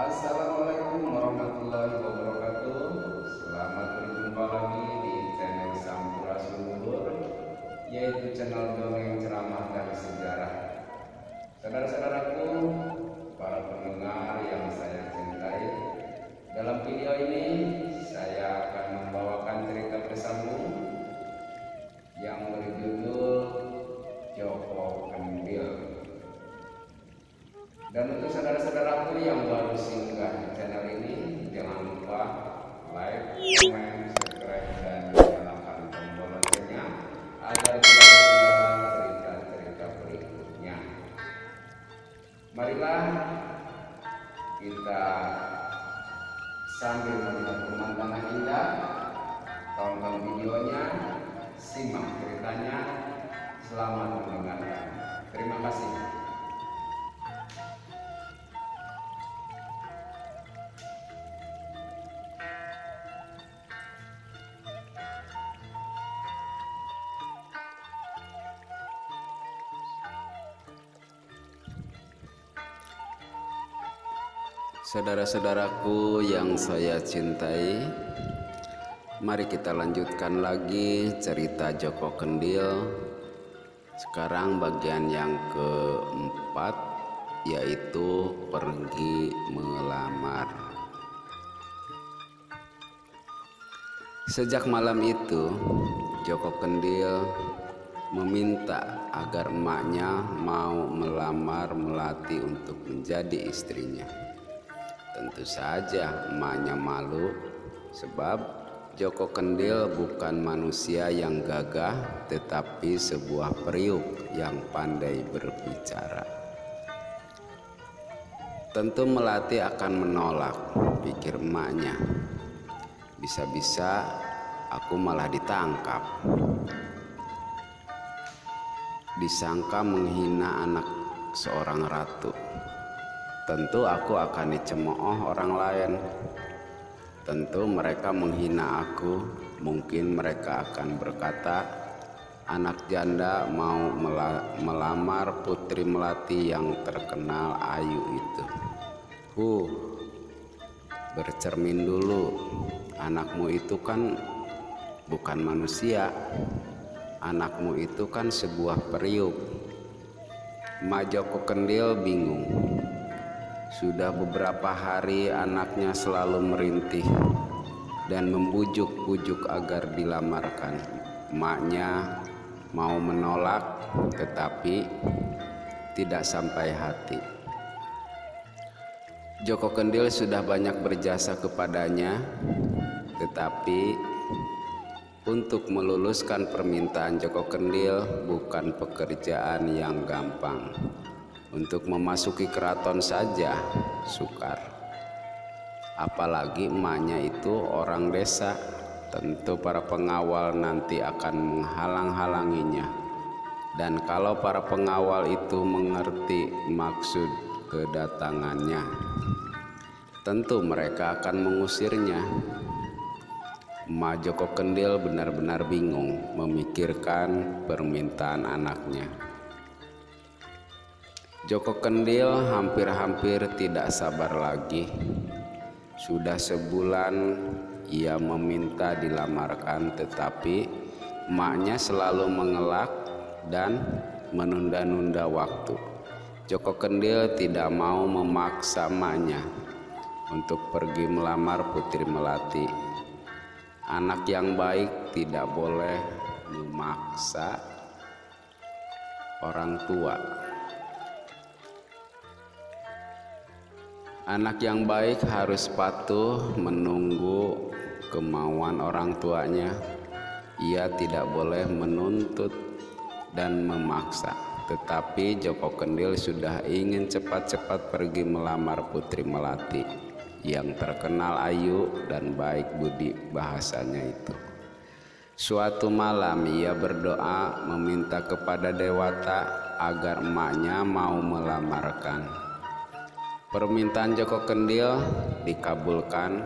Assalamualaikum warahmatullahi wabarakatuh. Selamat berjumpa lagi di channel Sampurasun, yaitu channel dongeng ceramah dari sejarah. Saudara-saudaraku, para pendengar yang saya cintai, dalam video ini saya akan membawakan cerita bersambung yang berjudul Joko Kendil. Dan untuk saudara-saudaraku yang baru singgah di channel ini, jangan lupa like, comment, subscribe, dan nyalakan tombol loncengnya agar tidak ketinggalan cerita-cerita berikutnya. Marilah kita sambil melihat pemandangan indah, tonton videonya, simak ceritanya. Selamat mendengarkan. Terima kasih. Saudara-saudaraku yang saya cintai, mari kita lanjutkan lagi cerita Joko Kendil. Sekarang bagian yang keempat, yaitu pergi melamar. Sejak malam itu, Joko Kendil meminta agar emaknya mau melamar Melati untuk menjadi istrinya. Tentu saja emaknya malu, sebab Joko Kendil bukan manusia yang gagah, tetapi sebuah periuk yang pandai berbicara. Tentu Melati akan menolak, pikir emaknya. Bisa-bisa aku malah ditangkap. Disangka menghina anak seorang ratu. Tentu aku akan dicemooh orang lain. Tentu mereka menghina aku. Mungkin mereka akan berkata, anak janda mau melamar putri Melati yang terkenal ayu itu. Bercermin dulu. Anakmu itu kan bukan manusia. Anakmu itu kan sebuah periuk. Emak Joko Kendil bingung. Sudah beberapa hari anaknya selalu merintih dan membujuk-bujuk agar dilamarkan. Emaknya mau menolak, tetapi tidak sampai hati. Joko Kendil sudah banyak berjasa kepadanya, tetapi untuk meluluskan permintaan Joko Kendil bukan pekerjaan yang gampang. Untuk memasuki keraton saja sukar. Apalagi emaknya itu orang desa. Tentu para pengawal nanti akan menghalang-halanginya. Dan kalau para pengawal itu mengerti maksud kedatangannya, tentu mereka akan mengusirnya. Emak Joko Kendil benar-benar bingung memikirkan permintaan anaknya. Joko Kendil hampir-hampir tidak sabar lagi. Sudah sebulan ia meminta dilamarkan, tetapi emaknya selalu mengelak dan menunda-nunda waktu. Joko Kendil tidak mau memaksa emaknya untuk pergi melamar putri Melati. Anak yang baik tidak boleh memaksa orang tua. Anak yang baik harus patuh menunggu kemauan orang tuanya. Ia tidak boleh menuntut dan memaksa. Tetapi Joko Kendil sudah ingin cepat-cepat pergi melamar putri Melati yang terkenal ayu dan baik budi bahasanya itu. Suatu malam ia berdoa meminta kepada Dewata agar emaknya mau melamarkan. Permintaan Joko Kendil dikabulkan.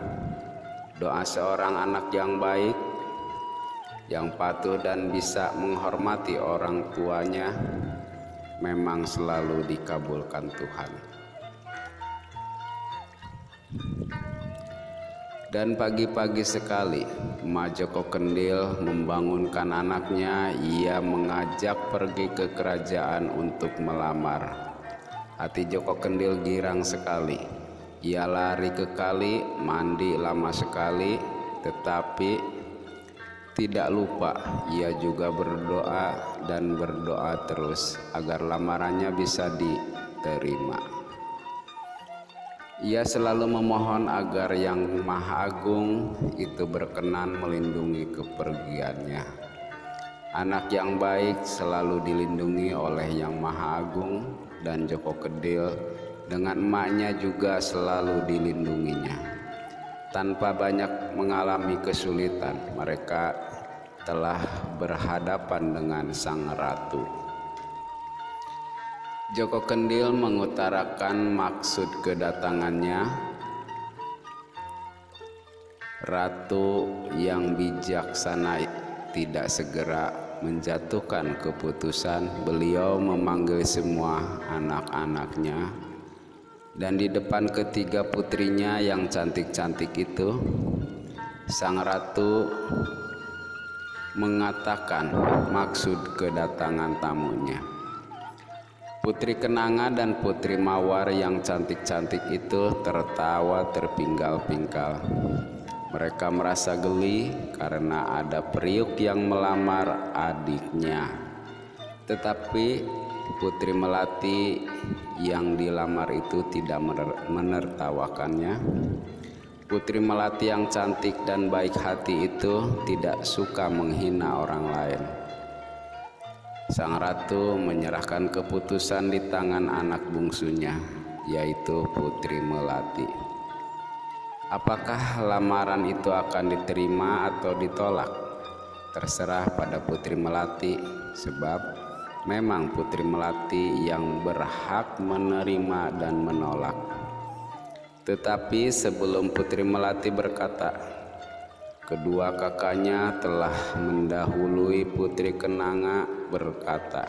Doa seorang anak yang baik, yang patuh dan bisa menghormati orang tuanya memang selalu dikabulkan Tuhan. Dan pagi-pagi sekali emak Joko Kendil membangunkan anaknya. Ia mengajak pergi ke kerajaan untuk melamar. Hati Joko Kendil girang sekali. Ia lari ke kali, mandi lama sekali, tetapi tidak lupa ia juga berdoa dan berdoa terus agar lamarannya bisa diterima. Ia selalu memohon agar Yang Maha Agung itu berkenan melindungi kepergiannya. Anak yang baik selalu dilindungi oleh Yang Maha Agung, dan Joko Kendil dengan emaknya juga selalu dilindunginya. Tanpa banyak mengalami kesulitan, mereka telah berhadapan dengan sang ratu. Joko Kendil mengutarakan maksud kedatangannya. Ratu yang bijaksana tidak segera menjatuhkan keputusan. Beliau memanggil semua anak-anaknya, dan di depan ketiga putrinya yang cantik-cantik itu, sang ratu mengatakan maksud kedatangan tamunya. Putri Kenanga dan Putri Mawar yang cantik-cantik itu tertawa terpinggal-pinggal. Mereka merasa geli karena ada periuk yang melamar adiknya. Tetapi Putri Melati yang dilamar itu tidak menertawakannya. Putri Melati yang cantik dan baik hati itu tidak suka menghina orang lain. Sang ratu menyerahkan keputusan di tangan anak bungsunya, yaitu Putri Melati. Apakah lamaran itu akan diterima atau ditolak? Terserah pada Putri Melati, sebab memang Putri Melati yang berhak menerima dan menolak. Tetapi sebelum Putri Melati berkata, kedua kakaknya telah mendahului Putri Kenanga berkata,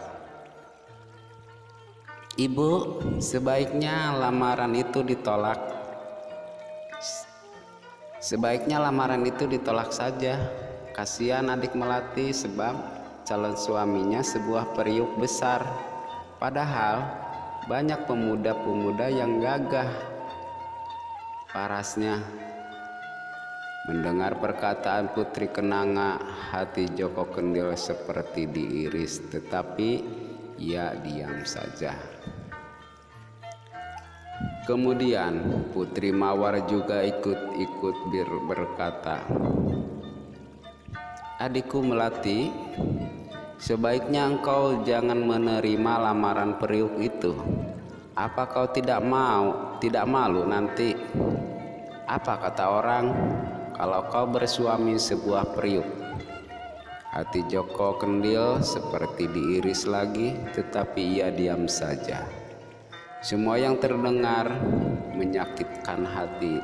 "Ibu, sebaiknya lamaran itu ditolak. Sebaiknya lamaran itu ditolak saja. Kasihan adik Melati sebab calon suaminya sebuah periuk besar. Padahal banyak pemuda-pemuda yang gagah parasnya." Mendengar perkataan Putri Kenanga, hati Joko Kendil seperti diiris, tetapi ia diam saja. Kemudian Putri Mawar juga ikut-ikut berkata, "Adikku Melati, sebaiknya engkau jangan menerima lamaran periuk itu. Apa kau tidak malu nanti? Apa kata orang kalau kau bersuami sebuah periuk?" Hati Joko Kendil seperti diiris lagi, tetapi ia diam saja. Semua yang terdengar menyakitkan hati.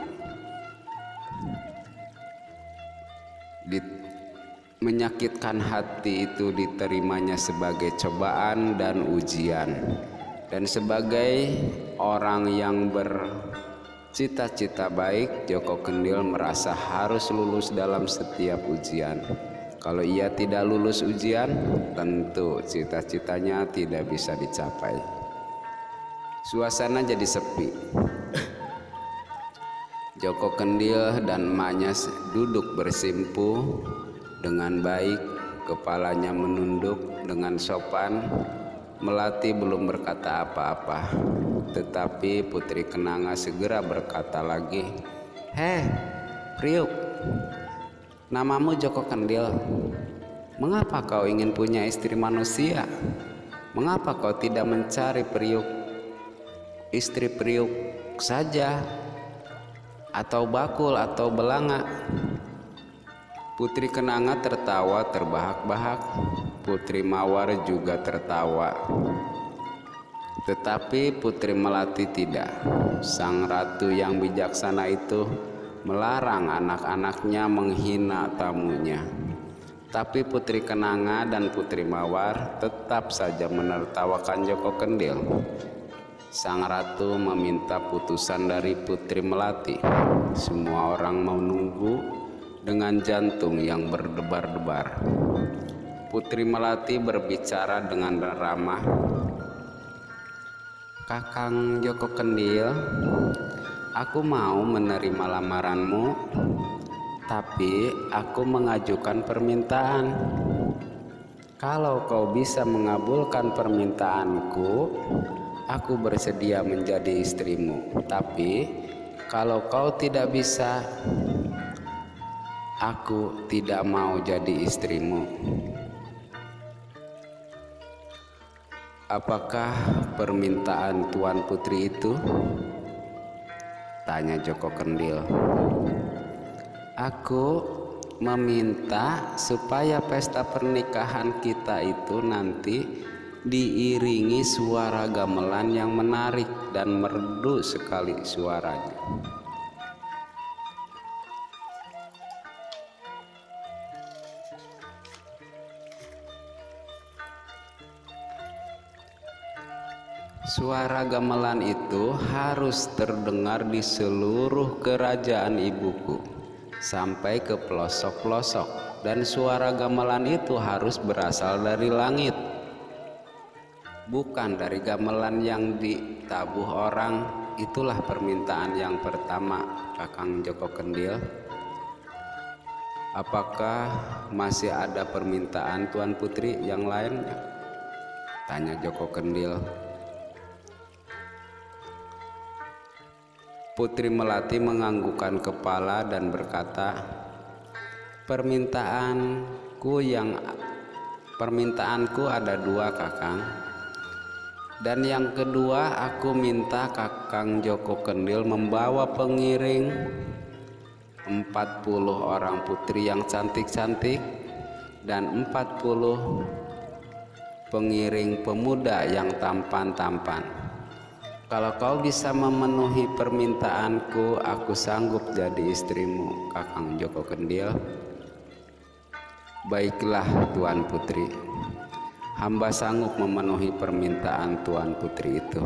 Menyakitkan hati itu diterimanya sebagai cobaan dan ujian. Dan sebagai orang yang cita-cita baik, Joko Kendil merasa harus lulus dalam setiap ujian. Kalau ia tidak lulus ujian, tentu cita-citanya tidak bisa dicapai. Suasana jadi sepi. Joko Kendil dan emaknya duduk bersimpuh dengan baik, kepalanya menunduk dengan sopan. Melati belum berkata apa-apa, tetapi Putri Kenanga segera berkata lagi, "Heh, periuk, namamu Joko Kendil. Mengapa kau ingin punya istri manusia? Mengapa kau tidak mencari istri periuk saja, atau bakul atau belanga?" Putri Kenanga tertawa terbahak-bahak. Putri Mawar juga tertawa. Tetapi Putri Melati tidak. Sang ratu yang bijaksana itu melarang anak-anaknya menghina tamunya. Tapi Putri Kenanga dan Putri Mawar tetap saja menertawakan Joko Kendil. sang ratu meminta putusan dari Putri Melati. Semua orang mau nunggu dengan jantung yang berdebar-debar. Putri Melati berbicara dengan ramah. "Kakang Joko Kendil, aku mau menerima lamaranmu, tapi aku mengajukan permintaan. Kalau kau bisa mengabulkan permintaanku, aku bersedia menjadi istrimu. Tapi kalau kau tidak bisa, aku tidak mau jadi istrimu." "Apakah permintaan Tuan Putri itu?" tanya Joko Kendil. "Aku meminta supaya pesta pernikahan kita itu nanti diiringi suara gamelan yang menarik dan merdu sekali suaranya." Suara gamelan itu harus terdengar di seluruh kerajaan ibuku sampai ke pelosok-pelosok, dan suara gamelan itu harus berasal dari langit, bukan dari gamelan yang ditabuh orang. Itulah permintaan yang pertama, Kakang Joko Kendil. "Apakah masih ada permintaan Tuan Putri yang lainnya?" tanya Joko Kendil. Putri Melati menganggukkan kepala dan berkata, Permintaanku ada dua, Kakang. Dan yang kedua, aku minta Kakang Joko Kendil membawa pengiring 40 orang putri yang cantik-cantik dan 40 pengiring pemuda yang tampan-tampan. Kalau kau bisa memenuhi permintaanku, aku sanggup jadi istrimu, Kakang Joko Kendil." "Baiklah, Tuan Putri. Hamba sanggup memenuhi permintaan Tuan Putri itu.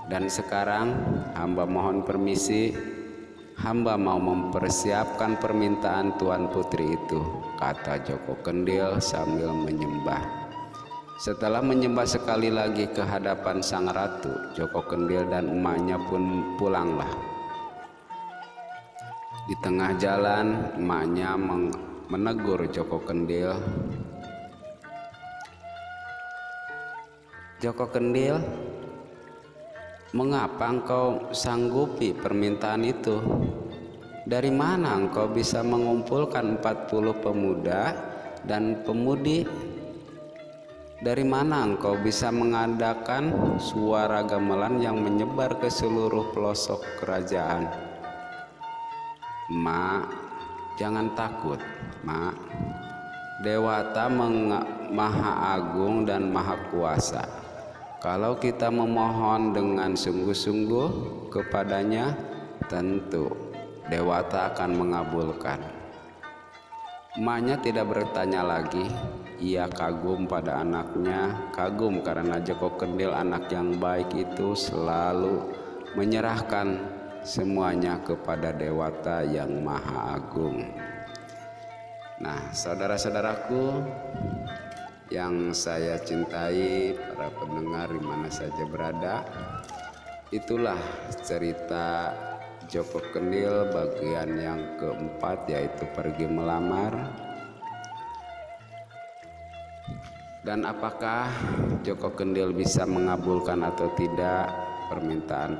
Dan sekarang hamba mohon permisi, hamba mau mempersiapkan permintaan Tuan Putri itu," kata Joko Kendil sambil menyembah. Setelah menyembah sekali lagi ke hadapan sang ratu, Joko Kendil dan emaknya pun pulanglah. Di tengah jalan, emaknya menegur Joko Kendil. "Joko Kendil, mengapa engkau sanggupi permintaan itu? Dari mana engkau bisa mengumpulkan 40 pemuda dan pemudi? Dari mana engkau bisa mengadakan suara gamelan yang menyebar ke seluruh pelosok kerajaan?" "Mak, jangan takut, Mak. Dewata Maha Agung dan Maha Kuasa. Kalau kita memohon dengan sungguh-sungguh kepadanya, tentu Dewata akan mengabulkan." Emaknya tidak bertanya lagi. Ia kagum pada anaknya, kagum karena Joko Kendil, anak yang baik itu, selalu menyerahkan semuanya kepada Dewata yang Maha Agung. Nah, saudara-saudaraku yang saya cintai, para pendengar di mana saja berada, itulah cerita Joko Kendil bagian yang keempat, yaitu pergi melamar. Dan apakah Joko Kendil bisa mengabulkan atau tidak permintaan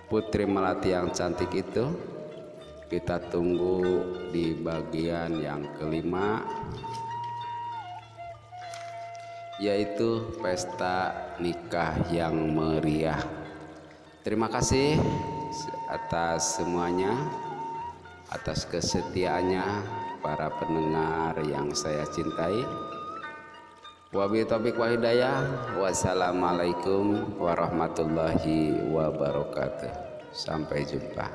Putri Melati yang cantik itu? Kita tunggu di bagian yang kelima, yaitu pesta nikah yang meriah. Terima kasih atas semuanya, atas kesetiaannya para pendengar yang saya cintai. Wabillahi taufiq wal hidayah. Wassalamualaikum warahmatullahi wabarakatuh. Sampai jumpa.